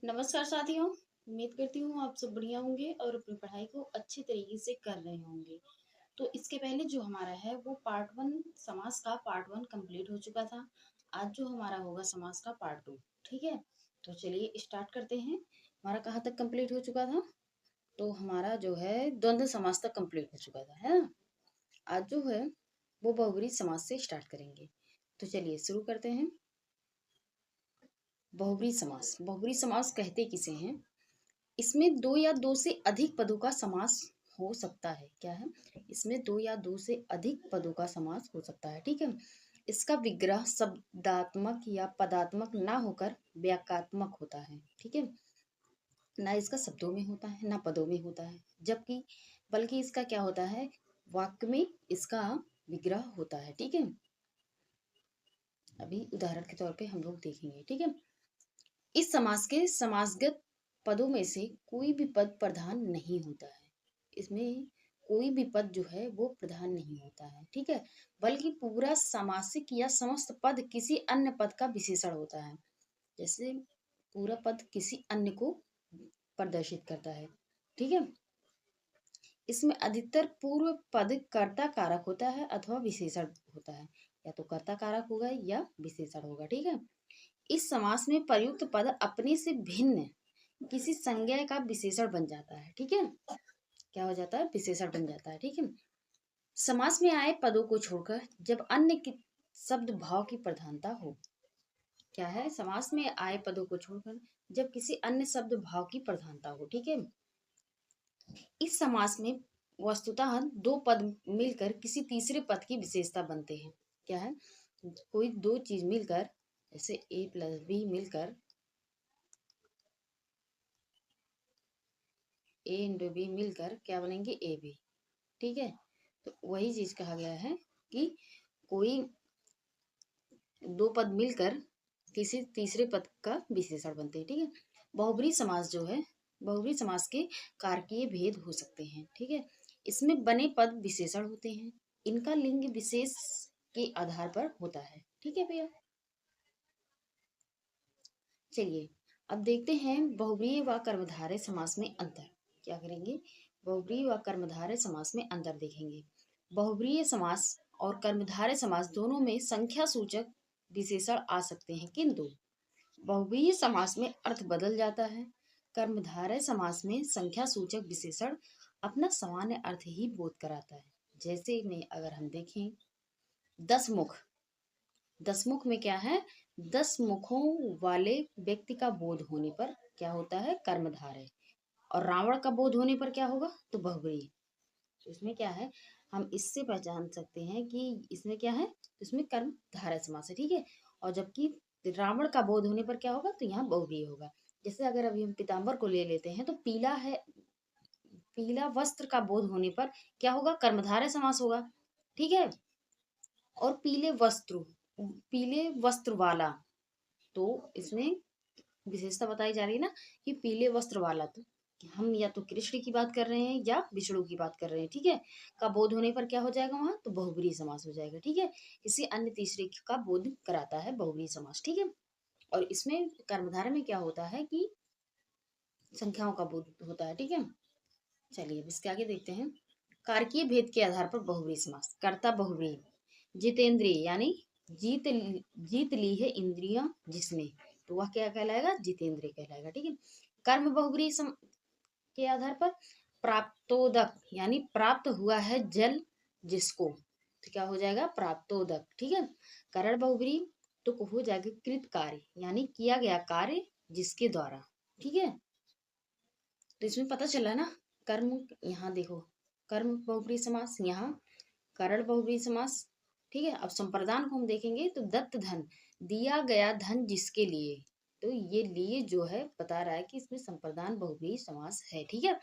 नमस्कार साथियों। उम्मीद करती हूँ आप सब बढ़िया होंगे और अपनी पढ़ाई को अच्छे तरीके से कर रहे होंगे। तो इसके पहले जो हमारा है वो पार्ट वन समास का पार्ट वन कंप्लीट हो चुका था। आज जो हमारा होगा समास का पार्ट टू। ठीक है, तो चलिए स्टार्ट करते हैं। हमारा कहाँ तक कंप्लीट हो चुका था? तो हमारा जो है द्वंद्व समास तक कंप्लीट हो चुका था, है ना। आज जो है वो बहुब्रीहि समास से स्टार्ट करेंगे। तो चलिए शुरू करते हैं। बहुब्रीहि समास, बहुब्रीहि समास कहते किसे हैं? इसमें दो या दो से अधिक पदों का समास हो सकता है। क्या है? इसमें दो या दो से अधिक पदों का समास हो सकता है। ठीक है, इसका विग्रह शब्दात्मक या पदात्मक ना होकर वाक्यात्मक होता है। ठीक है, ना इसका शब्दों में होता है ना पदों में होता है, जबकि बल्कि इसका क्या होता है, वाक्य में इसका विग्रह होता है। ठीक है, अभी उदाहरण के तौर पे हम लोग देखेंगे। ठीक है, इस समास के समासगत पदों में से कोई भी पद प्रधान नहीं होता है। इसमें कोई भी पद जो है वो प्रधान नहीं होता है। ठीक है, बल्कि पूरा समासिक या समस्त पद किसी अन्य पद का विशेषण होता है। जैसे पूरा पद किसी अन्य को प्रदर्शित करता है। ठीक है, इसमें अधिकतर पूर्व पद कर्ता कारक होता है अथवा विशेषण होता है। या तो कर्ता कारक होगा या विशेषण होगा। ठीक है, इस समास में प्रयुक्त पद अपने से भिन्न किसी संज्ञा का विशेषण बन जाता है। ठीक है, क्या हो जाता है? विशेषण बन जाता है। ठीक है, समास में आए पदों को छोड़कर जब अन्य की शब्द भाव की प्रधानता हो। क्या है? समास में आए पदों को छोड़कर जब किसी अन्य शब्द भाव की प्रधानता हो। ठीक है, इस समास में वस्तुतः दो पद मिलकर किसी तीसरे पद की विशेषता बनते हैं। क्या है? कोई दो चीज मिलकर, जैसे ए प्लस बी मिलकर, ए इंटू बी मिलकर क्या बनेंगे? A B. ठीक है, तो वही चीज कहा गया है कि कोई दो पद मिलकर किसी तीसरे पद का विशेषण बनते हैं। ठीक है, बहुब्रीहि समास जो है, बहुब्रीहि समास के कारकीय भेद हो सकते हैं। ठीक है, इसमें बने पद विशेषण होते हैं। इनका लिंग विशेष के आधार पर होता है। ठीक है भैया, चलिए अब देखते हैं बहुब्रीहि व कर्मधारय समास में अंतर। क्या करेंगे? बहुब्रीहि व कर्मधारय समास में अंतर देखेंगे। बहुब्रीहि समास और कर्मधारय समास दोनों में संख्या सूचक विशेषण आ सकते हैं, किंतु बहुब्रीहि समास में अर्थ बदल जाता है। कर्मधारय समास में संख्या सूचक विशेषण अपना सामान्य अर्थ ही बोध कराता है। जैसे में अगर हम देखें, दस मुख, दस मुख में क्या है? दस मुखों वाले व्यक्ति का बोध होने पर क्या होता है? कर्मधारय। और रावण का बोध होने पर क्या होगा? तो बहुब्रीहि। तो इसमें क्या है, हम इससे पहचान सकते हैं कि इसमें क्या है, तो इसमें कर्म धारय समास है। ठीक है, और जबकि रावण का बोध होने पर क्या होगा? तो यहाँ बहुब्रीहि होगा। जैसे अगर अभी हम पीताम्बर को ले लेते हैं तो पीला है, पीला वस्त्र का बोध होने पर क्या होगा? कर्मधारय समास होगा। ठीक है, और पीले वस्त्र, पीले वस्त्र वाला, तो इसमें विशेषता बताई जा रही है ना कि पीले वस्त्र वाला, तो हम या तो कृष्ण की बात कर रहे हैं या विष्णु की बात कर रहे हैं। ठीक है, का बोध होने पर क्या हो जाएगा? वहां तो बहुब्रीहि समास हो जाएगा। ठीक है, किसी अन्य तीसरे का बोध कराता है बहुब्रीहि समास। ठीक है, और इसमें कर्मधारय में क्या होता है कि संख्याओं का बोध होता है। ठीक है, चलिए अब इसके आगे देखते हैं। कारकीय भेद के आधार पर बहुब्रीहि समास। कर्ता बहुब्रीहि, जितेंद्रिय यानी जीत जीत ली है इंद्रियां जिसने, तो वह क्या कहलाएगा? जितेंद्रिय कहलाएगा। ठीक है, कर्म बहुब्रीहि के आधार पर प्राप्तोदक यानी प्राप्त हुआ है जल जिसको, तो क्या हो जाएगा? प्राप्तोदक। ठीक है, करण बहुब्रीहि तो हो जाएगा कृत कार्य यानी किया गया कार्य जिसके द्वारा। ठीक है, तो इसमें पता चला ना, कर्म, यहाँ देखो कर्म बहुब्रीहि समास, यहाँ करण बहुब्रीहि समास। ठीक है, अब संप्रदान को हम देखेंगे तो दत्त धन, दिया गया धन जिसके लिए, तो ये लिए जो है बता रहा है कि इसमें संप्रदान बहुब्रीहि समास है। ठीक है,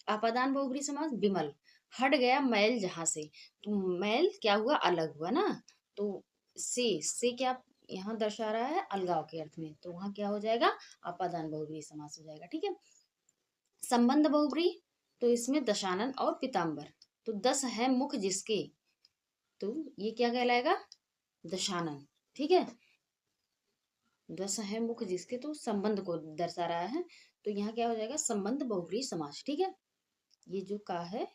अपादान बहुब्रीहि समास, विमल, हट गया मैल जहां से, तो मैल क्या हुआ? अलग हुआ ना, तो से क्या यहाँ दर्शा रहा है? अलगाव के अर्थ में, तो वहां क्या हो जाएगा? अपादान बहुब्रीहि समास हो जाएगा। ठीक है, संबंध बहुब्रीहि तो इसमें दशानन और पीताम्बर, तो दस है मुख जिसके, तो ये क्या कहलाएगा? दशानन। ठीक है, दस है मुख जिसके, तो संबंध को दर्शा रहा है, तो यहाँ क्या हो जाएगा, संबंध बहुव्रीहि समास। ठीक है, ये जो का है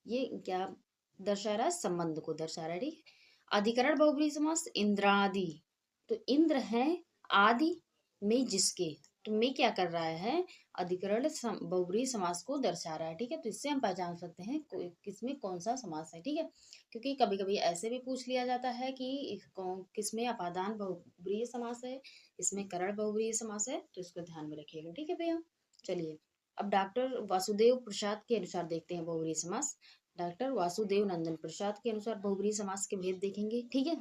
ये क्या दर्शा रहा है, संबंध को दर्शा रहा है। ठीक है, अधिकरण बहुव्रीहि समास इंद्रादि, तो इंद्र है आदि में जिसके, तो में क्या कर रहा है, अधिकरण बहुव्रीहि समास को दर्शा रहा है। ठीक है, तो इससे हम पहचान सकते हैं किसमें कौन सा समास है। ठीक है, क्योंकि कभी कभी ऐसे भी पूछ लिया जाता है कि किसमें अपादान बहुव्रीहि समास है, इसमें करण बहुव्रीहि समास है, तो इसको ध्यान में रखिएगा। ठीक है भैया, चलिए अब डॉक्टर वासुदेव प्रसाद के अनुसार देखते हैं बहुव्रीहि समास। डॉक्टर वासुदेव नंदन प्रसाद के अनुसार बहुव्रीहि समास के भेद देखेंगे। ठीक है,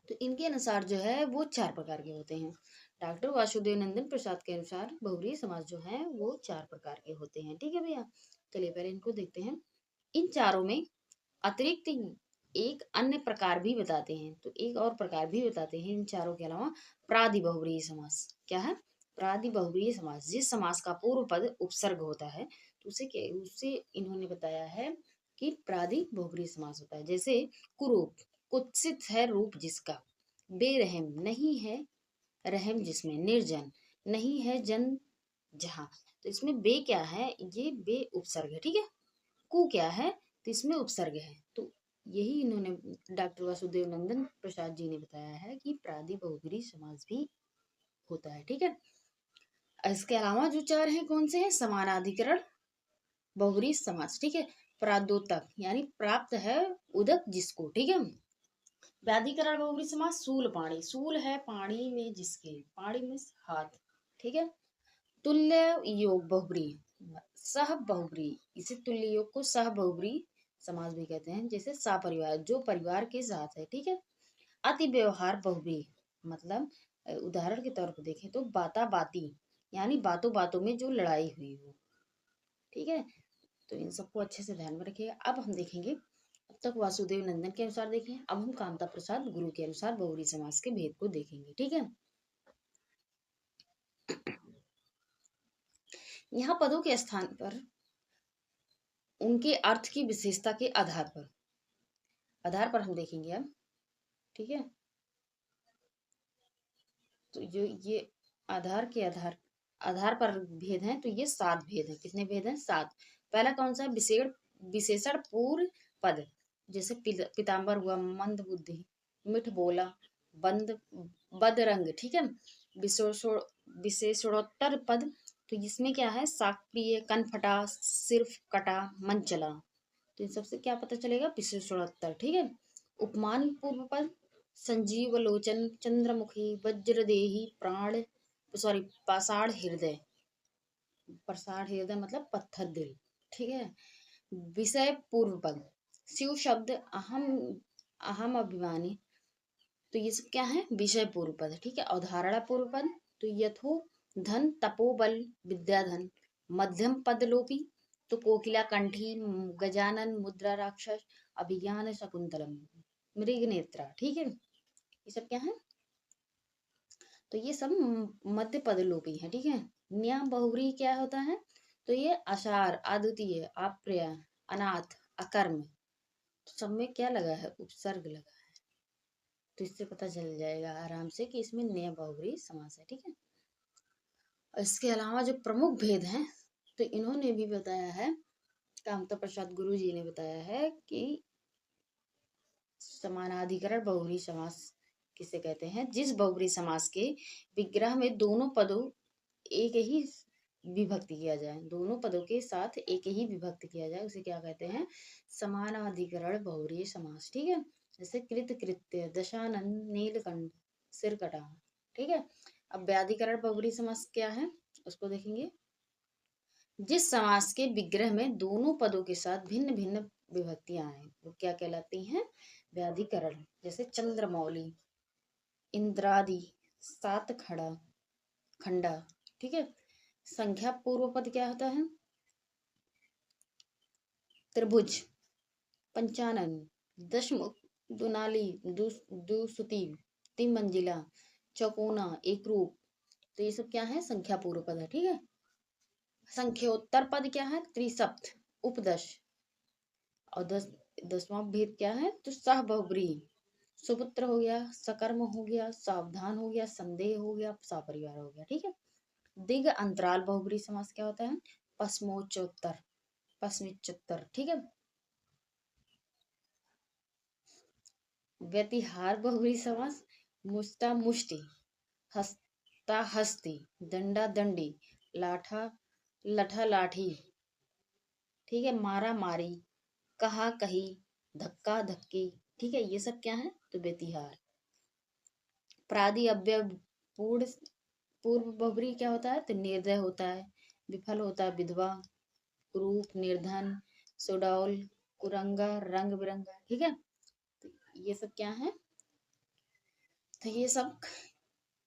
तो इनके अनुसार जो है वो चार प्रकार के होते हैं। डॉक्टर वासुदेव नंदन प्रसाद के अनुसार बहुव्रीहि समास जो है वो चार प्रकार के होते हैं। ठीक है भैया, चलिए पहले इनको देखते हैं। इन चारों में अतिरिक्त एक अन्य प्रकार भी बताते हैं, तो एक और प्रकार भी बताते हैं इन चारों के अलावा, प्रादि बहुव्रीहि समास। क्या है, प्रादि बहुव्रीहि समास, जिस समास का पूर्व पद उपसर्ग होता है, तो उसे क्या, उससे इन्होंने बताया है कि प्रादि बहुव्रीहि समास होता है। जैसे कुरूप, कुत्सित है रूप जिसका, बेरहम नहीं है रहम जिसमें, निर्जन नहीं है जन जहाँ, तो इसमें बे क्या है, ये बे उपसर्ग है। ठीक है, कु क्या है, तो इसमें उपसर्ग है। तो यही इन्होंने डॉक्टर वासुदेव नंदन प्रसाद जी ने बताया है कि प्रादि बहुव्रीहि समास भी होता है। ठीक है, इसके अलावा जो चार हैं कौन से हैं, समानाधिकरण बहुव्रीहि समास। ठीक है, प्रादोतक यानी प्राप्त है उदक जिसको। ठीक है, व्याधिकरण बहुव्रीहि समास सूल पाणी, सूल है पानी में जिसके, पानी में हाथ। ठीक है, तुल्य योग बहुव्रीहि, सह बहुव्रीहि, इसे तुल्य योग को सह बहुव्रीहि समास भी कहते हैं। जैसे सा परिवार, जो परिवार के साथ है। ठीक है, अति व्यवहार बहुव्रीहि, मतलब उदाहरण के तौर पर देखें तो बाता बाती, यानी बातों बातों में जो लड़ाई हुई हो। ठीक है, तो इन सबको अच्छे से ध्यान में रखिएगा। अब हम देखेंगे, अब तक वासुदेव नंदन के अनुसार देखें, अब हम कामता प्रसाद गुरु के अनुसार बहुव्रीहि समास के भेद को देखेंगे। ठीक है, यहाँ पदों के स्थान पर उनके अर्थ की विशेषता के आधार पर हम देखेंगे अब। ठीक है, तो जो ये आधार के आधार आधार पर भेद हैं, तो ये सात भेद हैं। कितने भेद हैं, सात। पहला कौन सा है, विशेषण पूर्व पद, जैसे पीताम्बर हुआ, मंद बुद्धि, मिठ बोला, बंद बदरंग। ठीक है, विशेषणोत्तर पद, तो इसमें क्या है, साक्रिय, कनफटा, सिर्फ कटा, मन चला, तो इन सबसे क्या पता चलेगा, विशेषणोत्तर। ठीक है, उपमान पूर्व पद, संजीव लोचन, चंद्रमुखी, वज्रदेही, प्राण सॉरी पाषाण हृदय, प्रसाद हृदय मतलब पत्थर दिल। ठीक है, विषय पूर्व पद, शिव शब्द, अहम अहम अभिमानी, तो ये सब क्या है, विषय पूर्व पद। ठीक है, अवधारणा पूर्व पद, तो यथो धन तपोबल विद्याधन, मध्यम पद लोपी, तो कोकिला कंठी, गजानन, मुद्रा राक्षस, अभिज्ञान शकुंतलम, मृग नेत्रा। ठीक है, ये सब क्या है, तो ये सब मध्य पद लोपी है। ठीक है, न्याम बहुव्रीहि क्या होता है, तो ये असार, अद्वितीय, अप्रिय, अनाथ, अकर्म, तो सब में क्या लगा है, उपसर्ग लगा है। तो इससे पता चल जाएगा आराम से कि इसमें न्याय बहुव्रीहि समास है। ठीक है, इसके अलावा जो प्रमुख भेद हैं, तो इन्होंने भी बताया है, कामता प्रसाद गुरु जी ने बताया है कि समानाधिकरण बहुव्रीहि समास किसे कहते हैं, जिस बहुव्रीहि समास के विग्रह में दोनों पदों एक ही विभक्ति किया जाए, दोनों पदों के साथ एक ही विभक्ति किया जाए, उसे क्या कहते हैं, समानाधिकरण बहुव्रीहि समास। ठीक है, जैसे कृत कृत्य, दशानन, नीलकंठ, सिरकटा। ठीक है, अब व्याधिकरण बहुव्रीहि समास क्या है, उसको देखेंगे। जिस समास के विग्रह में दोनों पदों के साथ भिन्न भिन्न विभक्तियां आए, वो क्या कहलाती हैं, व्याधिकरण। जैसे चंद्रमौली, इंद्रादि, सात खड़ा, खंडा। ठीक है, संख्या पूर्व पद क्या होता है, त्रिभुज, पंचानन, दशमुख, दुनाली, दुसुती, तीन मंजिला, चौकोना, एक रूप, तो ये सब क्या है, संख्या पूर्व पद है। ठीक है, संख्योत्तर पद क्या है, त्रिसप्त, उपदश, और दसवां भेद क्या है, तो सह बहुव्रीहि, सुपुत्र हो गया, सकर्म हो गया, सावधान हो गया, संदेह हो गया, सपरिवार हो गया। ठीक है। दिग अंतराल बहुब्रीहि समास क्या होता है? पश्चिमोच्चोत्तर, पश्चिमोच्चोत्तर। ठीक है। व्यतिहार बहुब्रीहि समास मुष्टा मुष्टि, हस्ता हस्ती, दंडा दंडी, लाठा लठा लाठी। ठीक है। मारा मारी, कहा कही, धक्का धक्की। ठीक है। ये सब क्या है? तो व्यतिहार। प्रादि अव्यय पूर्ण पूर्व बहुब्रीहि क्या होता है? तो निर्दय होता है, विफल होता है, विधवा, कुरूप, निर्धन, सुडौल, कुरंगा, रंग बिरंगा। ठीक है। तो ये सब क्या है? तो ये सब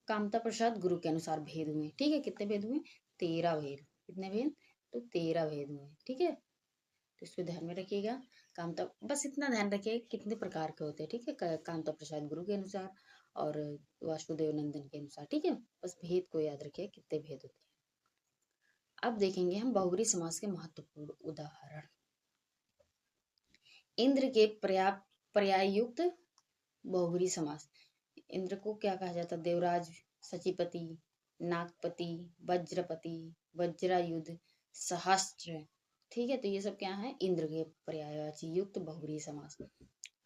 कामता प्रसाद गुरु के अनुसार भेद हुए। ठीक है। कितने भेद हुए? 13 भेद। कितने भेद? तो 13 भेद हुए। ठीक है। तो इसको ध्यान में रखिएगा। कामता, बस इतना ध्यान रखिए कितने प्रकार के होते हैं। ठीक है। कामता प्रसाद गुरु के अनुसार और वासुदेव नंदन के अनुसार। ठीक है। बस भेद को याद रखिए कितने भेद होते हैं। अब देखेंगे हम बहुब्रीहि समास के महत्वपूर्ण उदाहरण। इंद्र के पर्याय युक्त बहुब्रीहि समास। इंद्र को क्या कहा जाता है? देवराज, सचिपति, नागपति, वज्रपति, वज्रायुध, सहस्त्र। ठीक है। तो ये सब क्या है? इंद्र के पर्यायवाची युक्त बहुब्रीहि समास।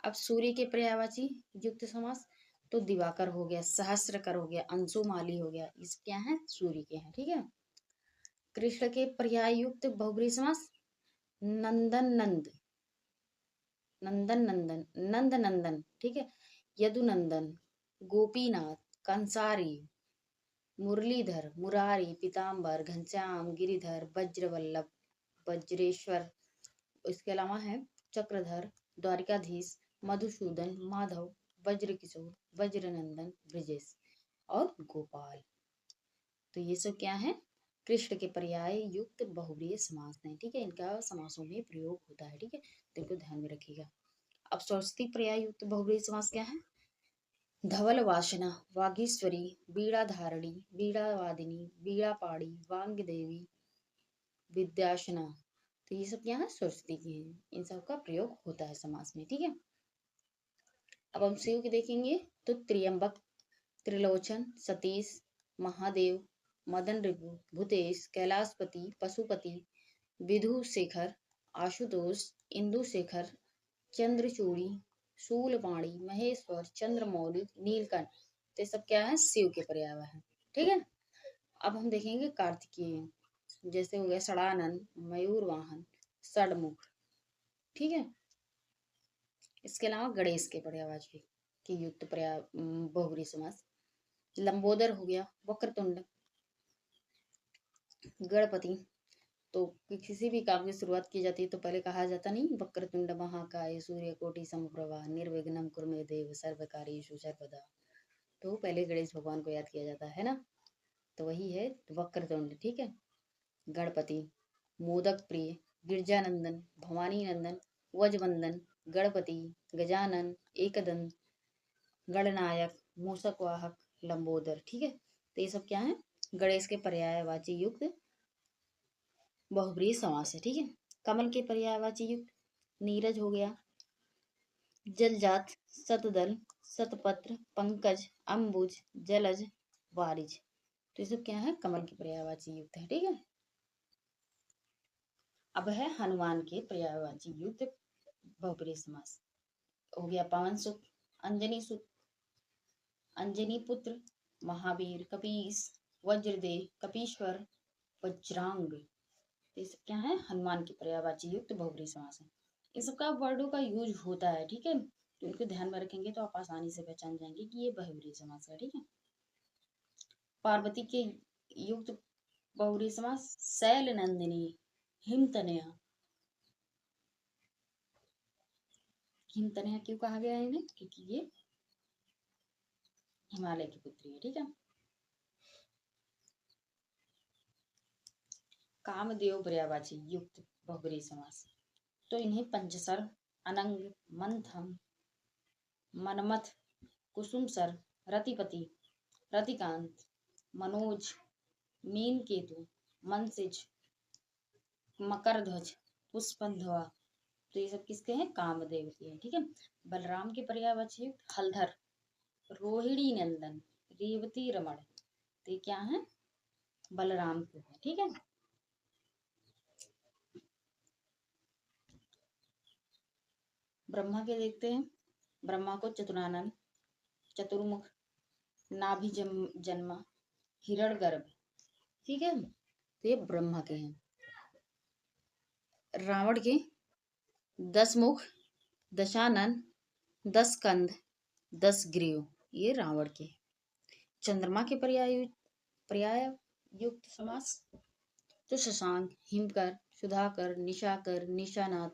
अब सूर्य के पर्यायवाची युक्त समास, तो दिवाकर हो गया, सहस्त्रकर हो गया, अंशुमाली हो गया। इस क्या है? सूर्य के हैं। ठीक है। कृष्ण के पर्याय युक्त बहुब्रीहि समास नंदन नंद, नंदन नंदन, नंद नंदन। ठीक है। यदुनंदन, गोपीनाथ, कंसारी, मुरलीधर, मुरारी, पीताम्बर, घनश्याम, गिरिधर, वज्रवल्लभ, वज्रेश्वर। इसके अलावा है चक्रधर, द्वारिकाधीश, मधुसूदन, माधव, वज्रकिशोर, वज्रनंदन, ब्रजेश और गोपाल। तो ये सब क्या है? कृष्ण के पर्याय युक्त बहुब्रीहि समास हैं। ठीक है। इनका समासों में प्रयोग होता है। ठीक है। तो इनको ध्यान में रखिएगा। अब सरस्वती पर्याय युक्त बहुब्रीहि समास क्या है? धवल वासना, वागीश्वरी, वीणा धारणी, वीणा वादिनी, वीणा पाड़ी, वांग देवी, विद्याशना। तो ये सब क्या है? सरस्वती की हैं। इन सब का प्रयोग होता है समास में। ठीक है। अब हम शिव की देखेंगे तो त्र्यंबक, त्रिलोचन, सतीश, महादेव, मदन रिपु, भूतेश, कैलाशपति, पशुपति, विधुशेखर, आशुतोष, इंदुशेखर, चंद्रचूड़ी, शूलपाणी, महेश्वर, चंद्रमौली, नीलकंठ। तो ये सब क्या है? शिव के पर्याय है। ठीक है। अब हम देखेंगे कार्तिकेय, जैसे हो गया षडानन, मयूर वाहन, षडमुख। ठीक है। इसके अलावा गणेश के पर्यायवाची के युक्त पर्याय बहुब्रीहि समास लंबोदर हो गया, वक्रतुंड, गणपति। तो किसी भी काम की शुरुआत की जाती है तो पहले कहा जाता नहीं, वक्रतुंड महाकाय सूर्यकोटि समप्रभा निर्विघ्नं कुरु मे देव सर्वकार्येषु सर्वदा। तो पहले गणेश भगवान को याद किया जाता है ना। तो वही है वक्रतुंड। ठीक है। गणपति, मोदक प्रिय, गिरजानंदन, भवानी नंदन, वजवंदन, गणपति, गजानन, एकदंत, गणनायक, मूषक वाहक, लंबोदर। ठीक है। तो ये सब क्या है? गणेश के पर्यायवाची युक्त बहुब्रीहि समास है। ठीक है। कमल के पर्यायवाची युक्त नीरज हो गया, जलजात, शतदल, शतपत्र, पंकज, अंबुज, जलज, वारिज। तो ये सब क्या है? कमल के पर्यायवाची युक्त है। ठीक है। अब है हनुमान के पर्यायवाची युक्त बहुब्रीहि समास। हो गया पवन सुत, अंजनी सुत, अंजनी पुत्र, महावीर, कपीस, वज्रदेह, कपीश्वर, वज्रांग। ये सब क्या है? हनुमान के पर्यायवाची युक्त बहुब्रीहि समास है। इन सबका वर्डों का यूज होता है। ठीक है। तो इनको ध्यान में रखेंगे तो आप आसानी से पहचान जाएंगे कि ये बहुब्रीहि समास है। ठीक है। पार्वती के युक्त बहुब्रीहि समास शैल नंदिनी, हिमतनया। हिमतनया क्यों कहा गया है इन्हें? क्योंकि ये हिमालय की पुत्री है। ठीक है। कामदेव पर्यायवाची युक्त बहुब्रीहि समास, तो इन्हें पंचसर, अनंग, मंथन, मनमथ, कुसुमसर, रतिपति, रतिकांत, मनोज, मीन केतु, मनसिज, मकरध्वज, पुष्पध्वज, तो ये सब किसके हैं? कामदेव के हैं। ठीक है। बलराम के पर्यायवाची युक्त हलधर, रोहिणी नंदन, रेवती रमण, तो ये क्या है? बलराम के हैं। ठीक है। ब्रह्मा के देखते हैं। ब्रह्मा को चतुरानन, चतुर्मुख, नाभि जन्मा, हिरण गर्भ। ठीक है। तो ये ब्रह्मा के हैं। रावण के 10 मुख, दशानन, 10 कंध, 10 ग्रीव, ये रावण के। चंद्रमा के पर्याय युक्त समास, तो शशांक, हिमकर, सुधाकर, निशाकर, निशानाथ,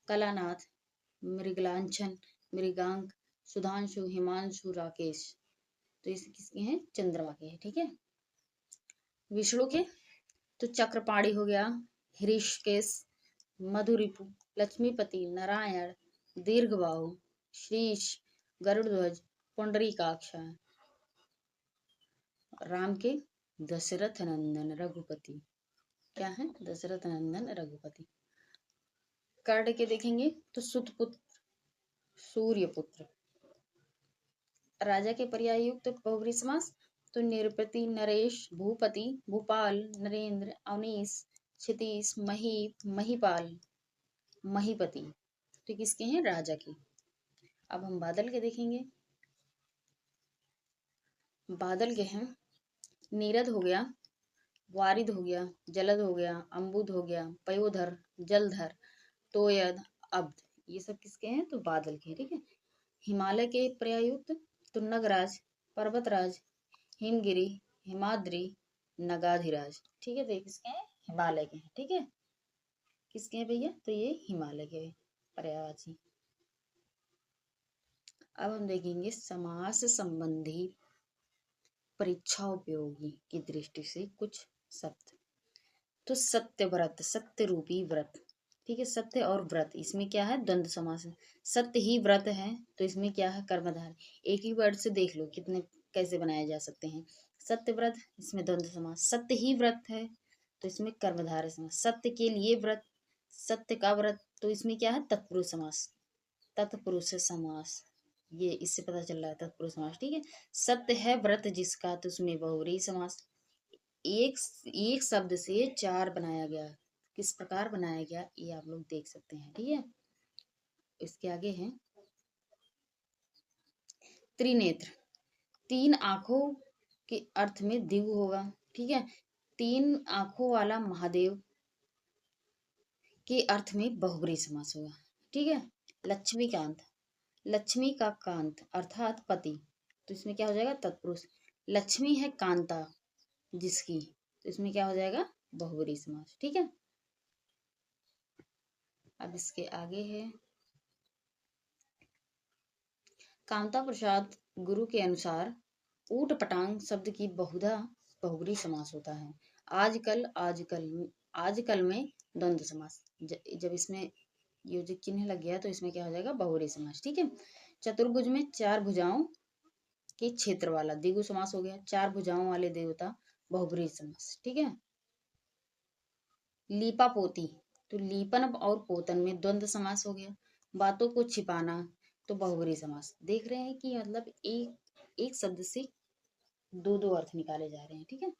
कलानाथ, मृगलांछन, मृगांक, सुधांशु, हिमांशु, राकेश, तो ये किसके हैं? चंद्रमा के हैं। ठीक है। विष्णु के तो चक्रपाणी हो गया, हृषिकेश, मधुरिपु, लक्ष्मीपति, नारायण, दीर्घबाहु, शीश, गरुड़ध्वज, पुंडरीकाक्ष। राम के दशरथ नंदन रघुपति, क्या है? दशरथ नंदन रघुपति। कर्ण के देखेंगे तो सुतपुत्र, सूर्यपुत्र। राजा के पर्याय युक्त बहुब्रीहि समास, तो निरपति, नरेश, भूपति, भूपाल, नरेंद्र, अवनीश, क्षितिश, महीप, महीपाल, महीपति, तो किसके हैं? राजा के। अब हम बादल के देखेंगे। बादल के हैं नीरद हो गया, वारिद हो गया, जलद हो गया, अम्बुद हो गया, पयोधर, जलधर, तोयद, अब्द, ये सब किसके हैं? तो बादल के। ठीक है। हिमालय के पर्यायुक्त तो नगराज, पर्वतराज, हिमगिरी, हिमाद्री, नगाधिराज। ठीक है। तो ये किसके हैं? हिमालय के हैं। ठीक है। किसके हैं भैया? तो ये हिमालय के पर्यायवाची। अब हम देखेंगे समास संबंधी परीक्षा उपयोगी की दृष्टि से कुछ शब्द। तो सत्य व्रत, सत्य रूपी व्रत। ठीक है। सत्य और व्रत, इसमें क्या है? द्वंद्व समास है। सत्य ही व्रत है, तो इसमें क्या है? कर्मधारय। एक ही वर्ड से देख लो कितने कैसे बनाए जा सकते हैं। सत्य व्रत, इसमें द्वंद्व समास। सत्य ही व्रत है, तो इसमें कर्मधारय समास। सत्य के लिए व्रत, सत्य का व्रत, तो इसमें क्या है? तत्पुरुष समास। तत्पुरुष समास, ये इससे पता चल रहा है तत्पुरुष समास। ठीक है। सत्य है व्रत जिसका, तो उसमें बहुव्रीहि समास। एक एक शब्द से 4 बनाया गया, किस प्रकार बनाया गया ये आप लोग देख सकते हैं। ठीक है। इसके आगे है त्रिनेत्र, 3 आंखों के अर्थ में दिव्य होगा। ठीक है। 3 आंखों वाला महादेव के अर्थ में बहुब्रीहि समास होगा। ठीक है। लक्ष्मीकांत, लक्ष्मी का कांत अर्थात पति, तो इसमें क्या हो जाएगा? तत्पुरुष। लक्ष्मी है कांता जिसकी, तो इसमें क्या हो जाएगा? बहुब्रीहि समास। ठीक है। अब इसके आगे है कांता प्रसाद गुरु के अनुसार ऊट पटांग शब्द की बहुधा बहुब्रीहि समास होता है। आजकल, आजकल, आजकल में द्वंद्व समास। जब इसमें योजित चिन्ह लग गया तो इसमें क्या हो जाएगा? बहुब्रीहि समास। ठीक है। चतुर्भुज में 4 भुजाओं के क्षेत्र वाला द्विगु समास हो गया। 4 भुजाओं वाले देवता, बहुब्रीहि समास। ठीक है। लीपा पोती, तो लीपन और पोतन में द्वंद्व समास हो गया। बातों को छिपाना, तो बहुब्रीहि समास। देख रहे हैं कि मतलब एक एक शब्द से दो दो अर्थ निकाले जा रहे हैं। ठीक है।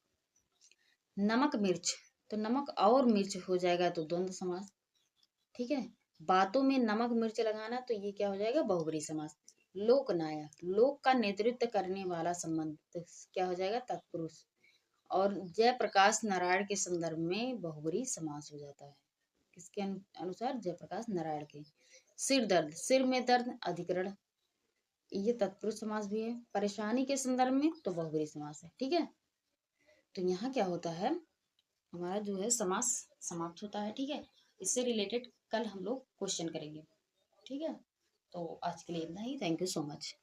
नमक मिर्च, तो नमक और मिर्च हो जाएगा तो द्वंद्व समास। ठीक है। बातों में नमक मिर्च लगाना, तो ये क्या हो जाएगा? बहुब्रीहि समास। लोकनायक, लोक का नेतृत्व करने वाला संबंध, तो क्या हो जाएगा? तत्पुरुष। और जयप्रकाश नारायण के संदर्भ में बहुब्रीहि समास हो जाता है। किसके अनुसार? जयप्रकाश नारायण के। सिर दर्द, सिर में दर्द, अधिकरण, ये तत्पुरुष समास भी है। परेशानी के संदर्भ में तो बहुब्रीहि समास है। ठीक है। तो यहाँ क्या होता है? हमारा जो है समास समाप्त होता है। ठीक है। इससे रिलेटेड कल हम लोग क्वेश्चन करेंगे। ठीक है। तो आज के लिए इतना ही। Thank you so much.